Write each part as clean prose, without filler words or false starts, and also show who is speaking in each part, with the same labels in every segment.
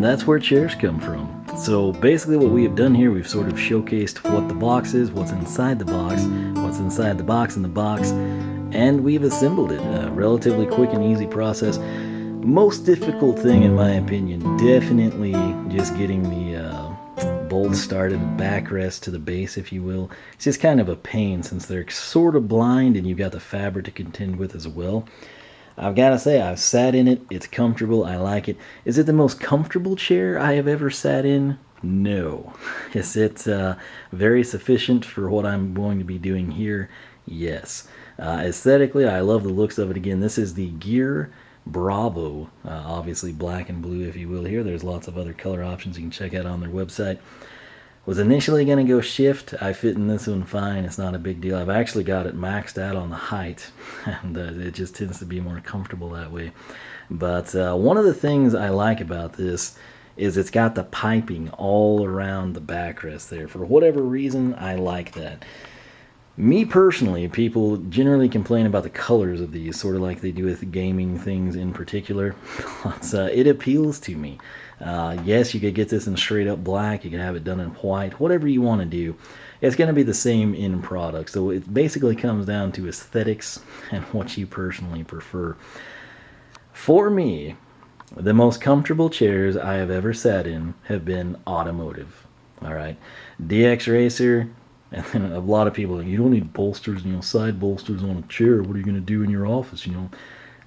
Speaker 1: that's where chairs come from. So basically what we have done here, we've sort of showcased what the box is, what's inside the box, what's inside the box in the box, and we've assembled it. A relatively quick and easy process. Most difficult thing in my opinion, definitely just getting the bolt started, the backrest to the base, if you will. It's just kind of a pain since they're sort of blind and you've got the fabric to contend with as well. I've got to say, I've sat in it. It's comfortable. I like it. Is it the most comfortable chair I have ever sat in? No. Is it very sufficient for what I'm going to be doing here? Yes. Aesthetically, I love the looks of it. Again, this is the Gear Bravo, obviously black and blue, if you will. Here, there's lots of other color options you can check out on their website. Was initially going to go shift. I fit in this one fine. It's not a big deal. I've actually got it maxed out on the height, and it just tends to be more comfortable that way. But one of the things I like about this is it's got the piping all around the backrest there. For whatever reason, I like that. Me personally, people generally complain about the colors of these, sort of like they do with gaming things in particular. But, it appeals to me. Yes, you could get this in straight up black, you could have it done in white, whatever you want to do. It's going to be the same in product. So it basically comes down to aesthetics and what you personally prefer. For me, the most comfortable chairs I have ever sat in have been automotive. All right, DX Racer. And then a lot of people, you don't need bolsters, side bolsters on a chair. What are you going to do in your office,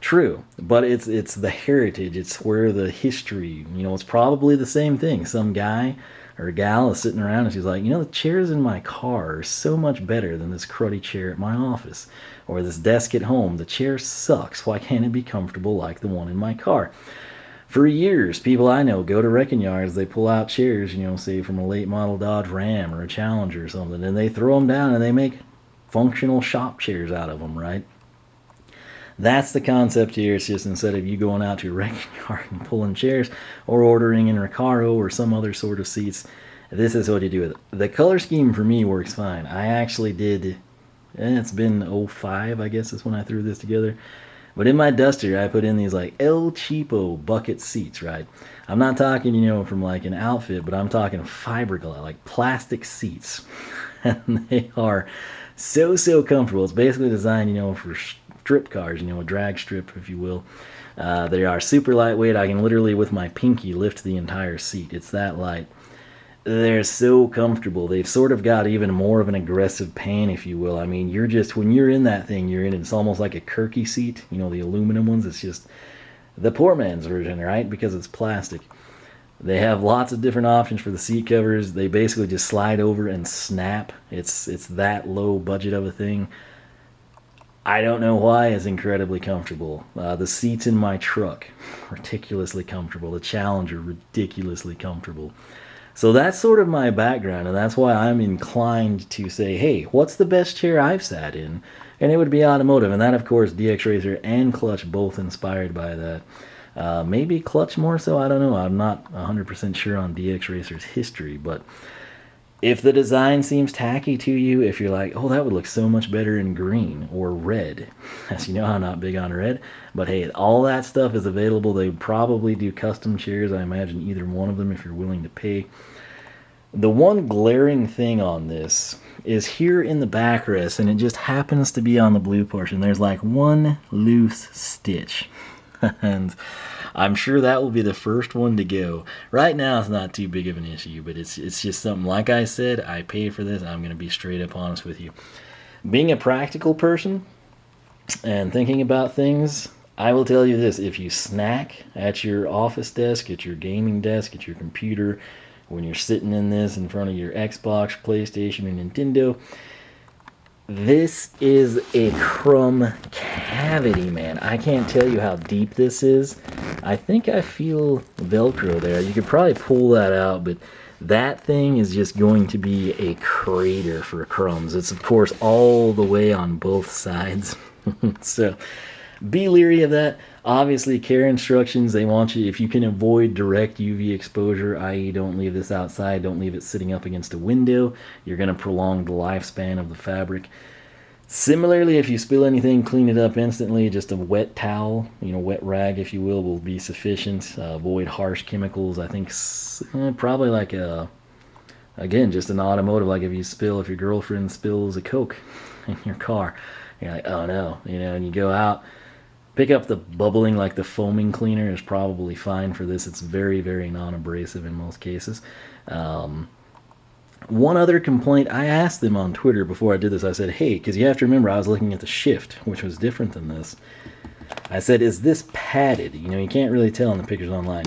Speaker 1: True, but it's the heritage. It's where the history, it's probably the same thing. Some guy or gal is sitting around and she's like, the chairs in my car are so much better than this cruddy chair at my office. Or this desk at home. The chair sucks. Why can't it be comfortable like the one in my car? For years, people I know go to wrecking yards, they pull out chairs, say from a late model Dodge Ram or a Challenger or something, and they throw them down and they make functional shop chairs out of them, right? That's the concept here. It's just instead of you going out to a wrecking yard and pulling chairs or ordering in Recaro or some other sort of seats, this is what you do with it. The color scheme for me works fine. I actually did, it's been 05, I guess is when I threw this together. But in my Duster, I put in these like El Cheapo bucket seats, right? I'm not talking, from like an outfit, but I'm talking fiberglass, like plastic seats. And they are so comfortable. It's basically designed, for strip cars, a drag strip, if you will. They are super lightweight. I can literally, with my pinky, lift the entire seat. It's that light. They're so comfortable. They've sort of got even more of an aggressive pain, if you will. I mean, when you're in that thing, you're in it. It's almost like a Kirky seat, the aluminum ones. It's just the poor man's version, right? Because it's plastic. They have lots of different options for the seat covers. They basically just slide over and snap. It's that low budget of a thing. I don't know why. It's incredibly comfortable. The seats in my truck, ridiculously comfortable. The Challenger, ridiculously comfortable. So that's sort of my background, and that's why I'm inclined to say, hey, what's the best chair I've sat in? And it would be automotive, and that, of course, DX Racer and Clutch both inspired by that. Maybe Clutch more so, I don't know. I'm not 100% sure on DX Racer's history, but if the design seems tacky to you, if you're like, oh, that would look so much better in green or red. As you know, I'm not big on red, but hey, all that stuff is available. They probably do custom chairs. I imagine either one of them if you're willing to pay. The one glaring thing on this is here in the backrest, and it just happens to be on the blue portion. There's like one loose stitch. And I'm sure that will be the first one to go. Right now, it's not too big of an issue, but it's just something, like I said, I paid for this. I'm going to be straight up honest with you. Being a practical person and thinking about things, I will tell you this. If you snack at your office desk, at your gaming desk, at your computer, when you're sitting in this in front of your Xbox, PlayStation, or Nintendo, this is a crumb cavity, man. I can't tell you how deep this is. I think I feel Velcro there. You could probably pull that out, but that thing is just going to be a crater for crumbs. It's, of course, all the way on both sides. So be leery of that. Obviously, care instructions, they want you, if you can avoid direct UV exposure, i.e. don't leave this outside, don't leave it sitting up against a window, you're going to prolong the lifespan of the fabric. Similarly, if you spill anything, clean it up instantly. Just a wet towel, wet rag, if you will be sufficient. Avoid harsh chemicals. I think probably like again, just an automotive. Like if your girlfriend spills a Coke in your car, you're like, oh no, and you go out, pick up the bubbling, like the foaming cleaner is probably fine for this. It's very, very non-abrasive in most cases. One other complaint, I asked them on Twitter before I did this. I said, hey, because you have to remember I was looking at the shift, which was different than this. I said, is this padded? You can't really tell in the pictures online.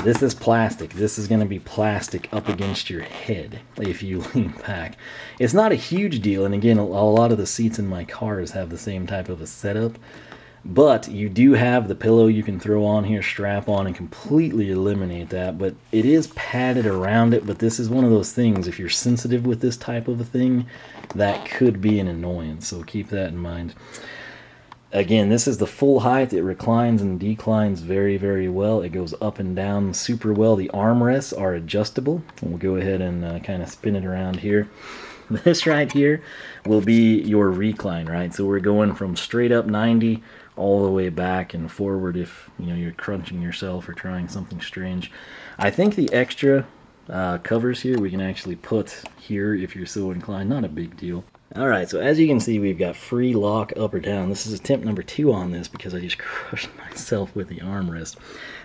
Speaker 1: This is plastic. This is going to be plastic up against your head if you lean back. It's not a huge deal, and again, a lot of the seats in my cars have the same type of a setup. But you do have the pillow you can throw on here, strap on, and completely eliminate that. But it is padded around it. But this is one of those things, if you're sensitive with this type of a thing, that could be an annoyance. So keep that in mind. Again, this is the full height. It reclines and declines very, very well. It goes up and down super well. The armrests are adjustable. And we'll go ahead and kind of spin it around here. This right here will be your recline, right? So we're going from straight up 90 all the way back and forward if you're crunching yourself or trying something strange. I think the extra covers here we can actually put here if you're so inclined. Not a big deal. Alright, so as you can see, we've got free lock up or down. This is attempt number 2 on this because I just crushed myself with the armrest.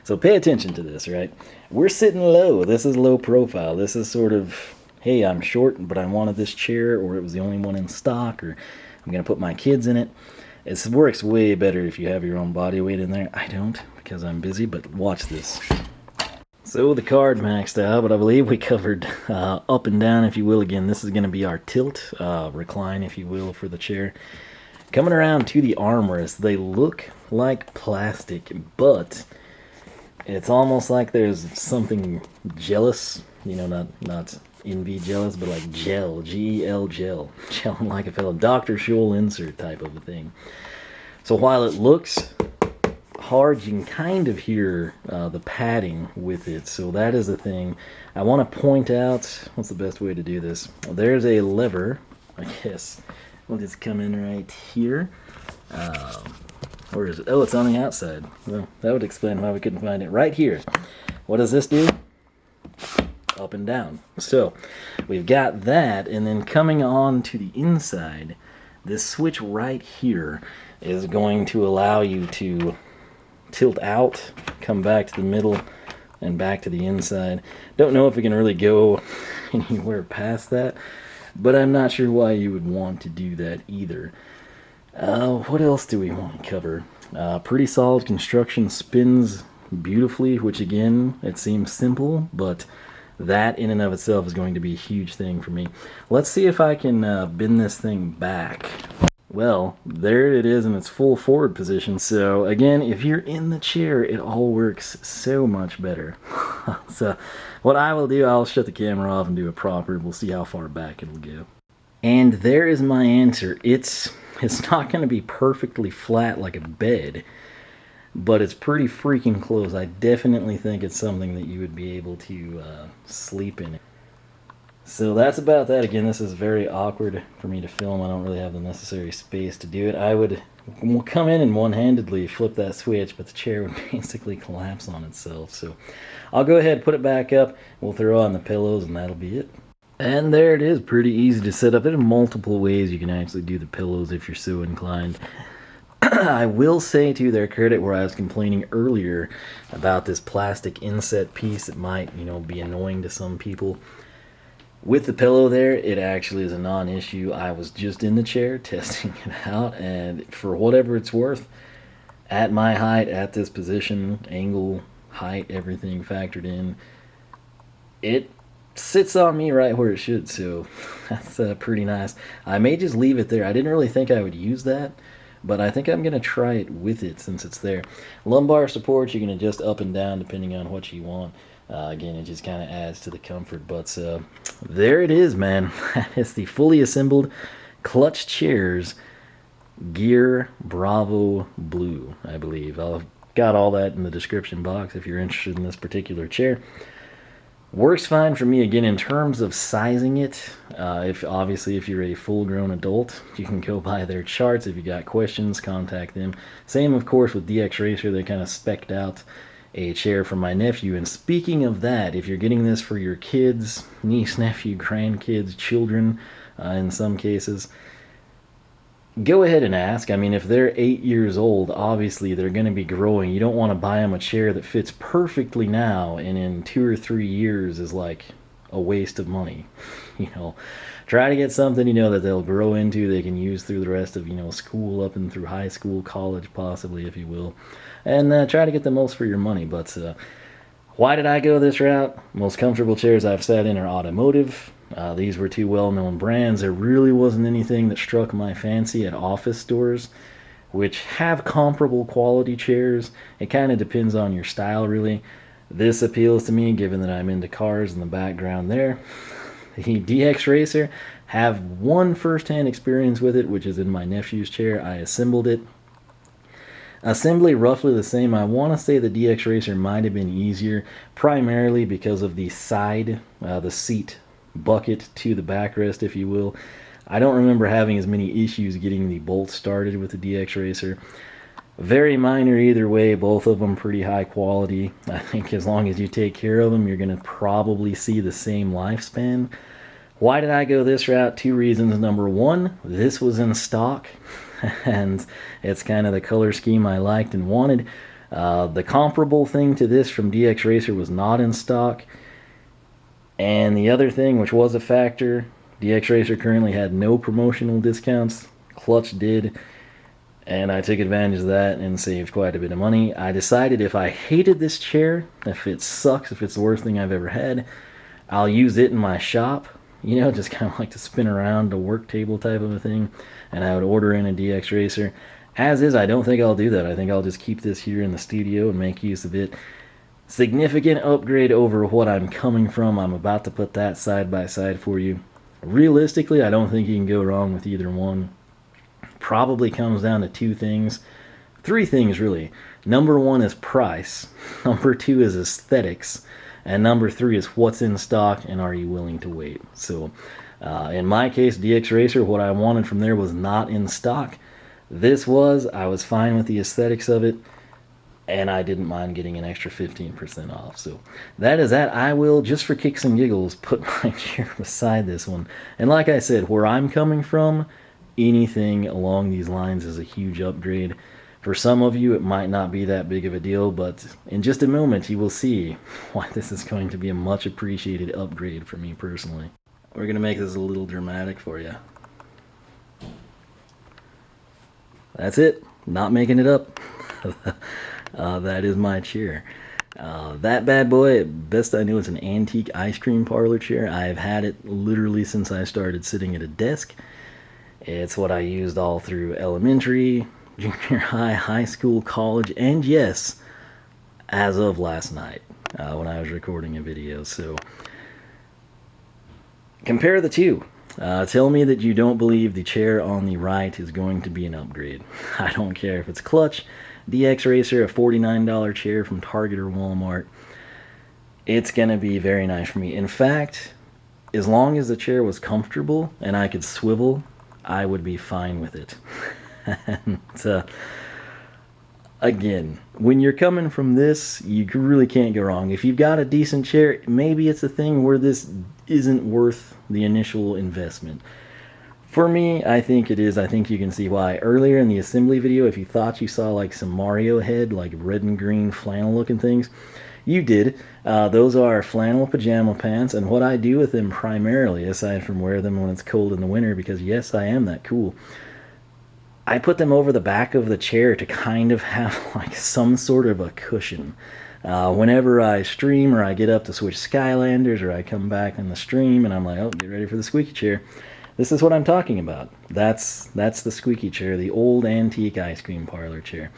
Speaker 1: So pay attention to this, right? We're sitting low. This is low profile. This is sort of, hey, I'm short, but I wanted this chair, or it was the only one in stock, or I'm going to put my kids in it. It works way better if you have your own body weight in there. I don't, because I'm busy, but watch this. So the card maxed out, but I believe we covered up and down, if you will. Again, this is going to be our tilt, recline, if you will, for the chair. Coming around to the armrests, they look like plastic, but it's almost like there's something jealous, not envy jealous, but like gel, G-E-L, gel, like a fellow Dr. Scholl insert type of a thing. So while it looks hard, you can kind of hear the padding with it. So that is the thing. I want to point out, what's the best way to do this? Well, there's a lever, I guess. We'll just come in right here. Where is it? Oh, it's on the outside. Well, that would explain why we couldn't find it. Right here. What does this do? Up and down. So we've got that, and then coming on to the inside, this switch right here is going to allow you to tilt out, come back to the middle, and back to the inside. Don't know if we can really go anywhere past that, but I'm not sure why you would want to do that either. What else do we want to cover? Pretty solid construction, spins beautifully, which again, it seems simple, but that in and of itself is going to be a huge thing for me. Let's see if I can bend this thing back. Well, there it is in its full forward position. So again, if you're in the chair, it all works so much better. So what I will do, I'll shut the camera off and do a proper. We'll see how far back it'll go. And there is my answer. It's not going to be perfectly flat like a bed, but it's pretty freaking close. I definitely think it's something that you would be able to sleep in. So that's about that. Again, this is very awkward for me to film. I don't really have the necessary space to do it. I would come in and one-handedly flip that switch, but the chair would basically collapse on itself. So I'll go ahead, put it back up. We'll throw on the pillows, and that'll be it. And there it is. Pretty easy to set up. There are multiple ways you can actually do the pillows if you're so inclined. I will say to their credit, where I was complaining earlier about this plastic inset piece that might, be annoying to some people. With the pillow there, it actually is a non-issue. I was just in the chair testing it out, and for whatever it's worth, at my height, at this position, angle, height, everything factored in, it sits on me right where it should, so that's pretty nice. I may just leave it there. I didn't really think I would use that, but I think I'm going to try it with it since it's there. Lumbar support, you can adjust up and down depending on what you want. Again, it just kind of adds to the comfort, but there it is, man. It's the fully assembled Clutch Chairz Gear Bravo Blue, I believe. I've got all that in the description box if you're interested in this particular chair. Works fine for me. Again, in terms of sizing it, if you're a full-grown adult, you can go by their charts. If you got questions, contact them. Same, of course, with DX Racer. They kind of spec'd out a chair for my nephew. And speaking of that, if you're getting this for your kids, niece, nephew, grandkids, children, in some cases, go ahead and ask. I mean, if they're 8 years old, obviously they're going to be growing. You don't want to buy them a chair that fits perfectly now and in 2 or 3 years is like a waste of money. You know, try to get something, you know, that they'll grow into, they can use through the rest of, you know, school up and through high school, college possibly, if you will. And try to get the most for your money. But why did I go this route? Most comfortable chairs I've sat in are automotive. These were two well-known brands. There really wasn't anything that struck my fancy at office stores, which have comparable quality chairs. It kind of depends on your style, really. This appeals to me, given that I'm into cars in the background there. The DX Racer, have one first-hand experience with it, which is in my nephew's chair. I assembled it. Assembly roughly the same. I want to say the DX Racer might have been easier, primarily because of the side, the seat bucket to the backrest, if you will. I don't remember having as many issues getting the bolts started with the DX Racer. Very minor either way, both of them pretty high quality. I think as long as you take care of them, you're going to probably see the same lifespan. Why did I go this route? Two reasons. Number one, this was in stock, and it's kind of the color scheme I liked and wanted. The comparable thing to this from DX Racer was not in stock. And the other thing, which was a factor, DX Racer currently had no promotional discounts. Clutch did, and I took advantage of that and saved quite a bit of money. I decided if I hated this chair, if it sucks, if it's the worst thing I've ever had, I'll use it in my shop. You know, just kind of like to spin around a work table type of a thing. And I would order in a DX Racer. As is, I don't think I'll do that. I think I'll just keep this here in the studio and make use of it. Significant upgrade over what I'm coming from. I'm about to put that side by side for you. Realistically, I don't think you can go wrong with either one. Probably comes down to two things. Three things, really. Number one is price. Number two is aesthetics. And number three is what's in stock and are you willing to wait. So in my case, DX Racer, what I wanted from there was not in stock. This was. I was fine with the aesthetics of it, and I didn't mind getting an extra 15% off. So that is that. I will, just for kicks and giggles, put my chair beside this one. And like I said, where I'm coming from, anything along these lines is a huge upgrade. For some of you, it might not be that big of a deal, but in just a moment, you will see why this is going to be a much appreciated upgrade for me personally. We're going to make this a little dramatic for you. That's it. Not making it up. That is my chair. That bad boy, best I know, it's an antique ice cream parlor chair. I've had it literally since I started sitting at a desk. It's what I used all through elementary, junior high, high school, college, and yes, as of last night when I was recording a video. So compare the two. Tell me that you don't believe the chair on the right is going to be an upgrade. I don't care if it's Clutch, DX Racer, a $49 chair from Target or Walmart. It's going to be very nice for me. In fact, as long as the chair was comfortable and I could swivel, I would be fine with it. And again, when you're coming from this, you really can't go wrong. If you've got a decent chair, maybe it's a thing where this isn't worth the initial investment. For me, I think it is. I think you can see why. Earlier in the assembly video, if you thought you saw like some Mario head, like red and green flannel looking things, you did. Those are flannel pajama pants, and what I do with them primarily, aside from wear them when it's cold in the winter, because yes, I am that cool, I put them over the back of the chair to kind of have like some sort of a cushion. Whenever I stream or I get up to switch Skylanders or I come back on the stream and I'm like, oh, get ready for the squeaky chair. This is what I'm talking about. That's the squeaky chair, the old antique ice cream parlor chair.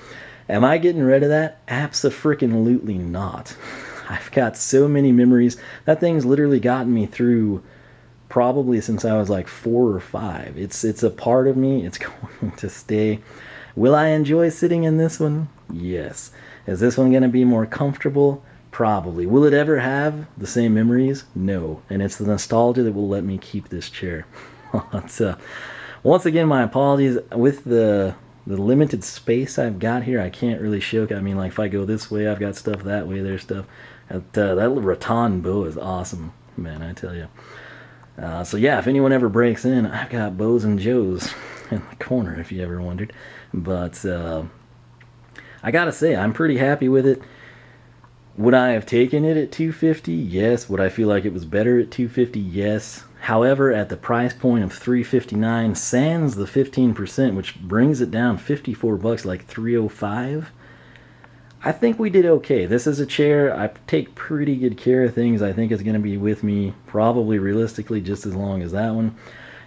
Speaker 1: Am I getting rid of that? Abso-freaking-lutely not. I've got so many memories. That thing's literally gotten me through probably since I was like 4 or 5. It's a part of me. It's going to stay. Will I enjoy sitting in this one? Yes. Is this one going to be more comfortable? Probably. Will it ever have the same memories? No. And it's the nostalgia that will let me keep this chair. But, once again, my apologies. With the limited space I've got here, I can't really show. I mean, like, if I go this way, I've got stuff that way, there's stuff. That rattan bow is awesome, man, I tell you. So yeah, if anyone ever breaks in, I've got Bows and Joes in the corner, if you ever wondered. But I gotta say, I'm pretty happy with it. Would I have taken it at $250? Yes. Would I feel like it was better at $250? Yes. However, at the price point of $359, sans the 15%, which brings it down $54, like $305, I think we did okay. This is a chair, I take pretty good care of things. I think it's going to be with me probably realistically just as long as that one.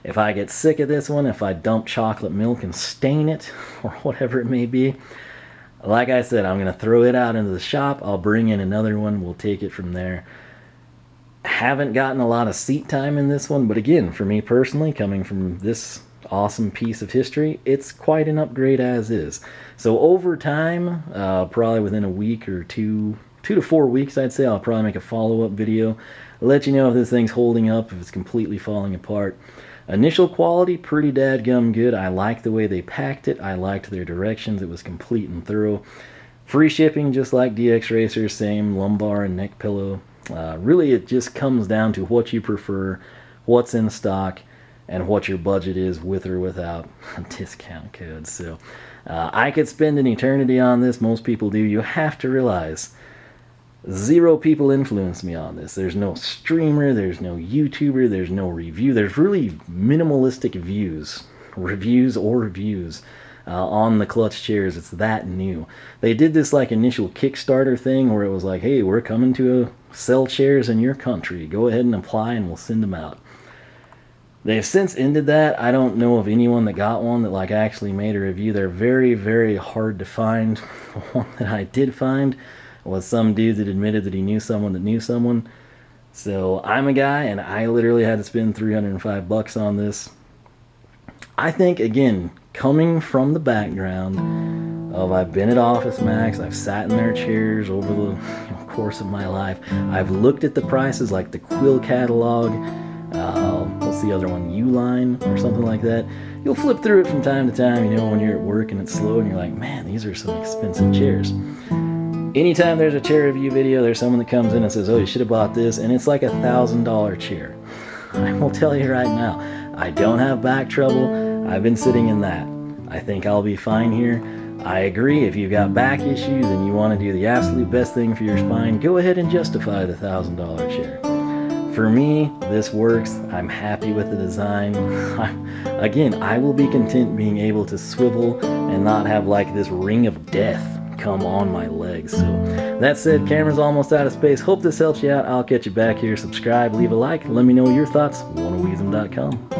Speaker 1: If I get sick of this one, if I dump chocolate milk and stain it, or whatever it may be, like I said, I'm going to throw it out into the shop. I'll bring in another one. We'll take it from there. Haven't gotten a lot of seat time in this one, but again, for me personally, coming from this awesome piece of history, it's quite an upgrade as is. So over time, probably within a week or 2 to 4 weeks, I'd say, I'll probably make a follow-up video. Let you know if this thing's holding up, if it's completely falling apart. Initial quality, pretty dadgum good. I liked the way they packed it. I liked their directions. It was complete and thorough. Free shipping, just like DX Racer, same lumbar and neck pillow. Really, it just comes down to what you prefer, what's in stock, and what your budget is with or without a discount code. So I could spend an eternity on this. Most people do. You have to realize 0 people influenced me on this. There's no streamer, there's no YouTuber, there's no review. There's really minimalistic reviews on the Clutch Chairz. It's that new. They did this like initial Kickstarter thing where it was like, hey, we're coming to sell chairs in your country. Go ahead and apply and we'll send them out. They've since ended that. I don't know of anyone that got one that like actually made a review. They're very, very hard to find. The one that I did find was some dude that admitted that he knew someone that knew someone. So I'm a guy and I literally had to spend $305 on this. I think, again, coming from the background of I've been at Office Max, I've sat in their chairs over the course of my life. I've looked at the prices like the Quill catalog. What's the other one? Uline or something like that. You'll flip through it from time to time, you know, when you're at work and it's slow and you're like, man, these are some expensive chairs. Anytime there's a chair review video, there's someone that comes in and says, oh, you should have bought this, and it's like $1,000 chair. I will tell you right now, I don't have back trouble. I've been sitting in that. I think I'll be fine here. I agree, if you've got back issues and you want to do the absolute best thing for your spine, go ahead and justify the $1,000 chair. For me, this works. I'm happy with the design. Again, I will be content being able to swivel and not have like this ring of death come on my legs. So that said, camera's almost out of space. Hope this helps you out. I'll catch you back here. Subscribe, leave a like, let me know your thoughts. wannaweasem.com.